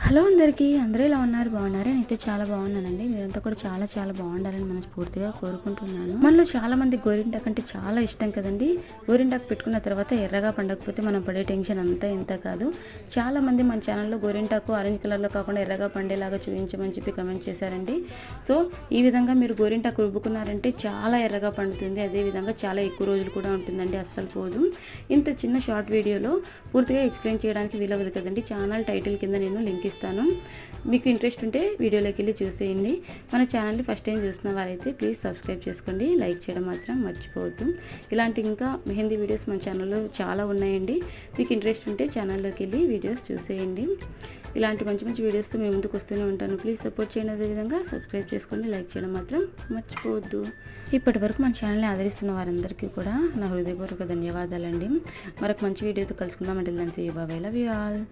Hello అందరికీ, అందరూ ఎలా ఉన్నారు? బాగున్నారా? నేనైతే చాలా బాగున్నానండి. మీరంతా కూడా చాలా చాలా బాగుండాలని మనస్ఫూర్తిగా కోరుకుంటున్నాను. మనలో చాలా మంది గోరింటాకు అంటే చాలా ఇష్టం కదండి. గోరింటాకు పెట్టుకున్న తర్వాత ఎర్రగా పండకపోతే మనం పడే టెన్షన్ అంతా ఇంత కాదు. చాలా మంది మన ఛానల్లో గోరింటాకు ఆరెంజ్ కలర్లో కాకుండా ఎర్రగా పండేలాగా చూపించమని చెప్పి కమెంట్ చేశారండి. సో ఈ విధంగా మీరు గోరింటాకు రుబ్బుకున్నారంటే చాలా ఎర్రగా పండుతుంది. అదేవిధంగా చాలా ఎక్కువ రోజులు కూడా ఉంటుందండి, అస్సలు పోదు. ఇంత చిన్న షార్ట్ వీడియోలో పూర్తిగా ఎక్స్ప్లెయిన్ చేయడానికి వీలవదు కదండి. ఛానల్ టైటిల్ కింద నేను లింక్ ఇస్తాను. మీకు ఇంట్రెస్ట్ ఉంటే వీడియోలోకి వెళ్ళి చూసేయండి. మన ఛానల్ని ఫస్ట్ టైం చూసిన వారైతే ప్లీజ్ సబ్స్క్రైబ్ చేసుకోండి, లైక్ చేయడం మాత్రం మర్చిపోవద్దు. ఇలాంటి ఇంకా మెహందీ వీడియోస్ మన ఛానల్లో చాలా ఉన్నాయండి. మీకు ఇంట్రెస్ట్ ఉంటే ఛానల్లోకి వెళ్ళి వీడియోస్ చూసేయండి. ఇలాంటి మంచి మంచి వీడియోస్తో మేము ముందుకు వస్తూనే ఉంటాను. ప్లీజ్ సపోర్ట్ చేయండి. అదేవిధంగా సబ్స్క్రైబ్ చేసుకోండి, లైక్ చేయడం మాత్రం మర్చిపోవద్దు. ఇప్పటి వరకు మన ఛానల్ని ఆదరిస్తున్న వారందరికీ కూడా నా హృదయపూర్వక ధన్యవాదాలండి. మరొక మంచి వీడియోతో కలుసుకుందాం. అంటే దాన్ని సే బాబాయ్, లవ్ యూ ఆల్.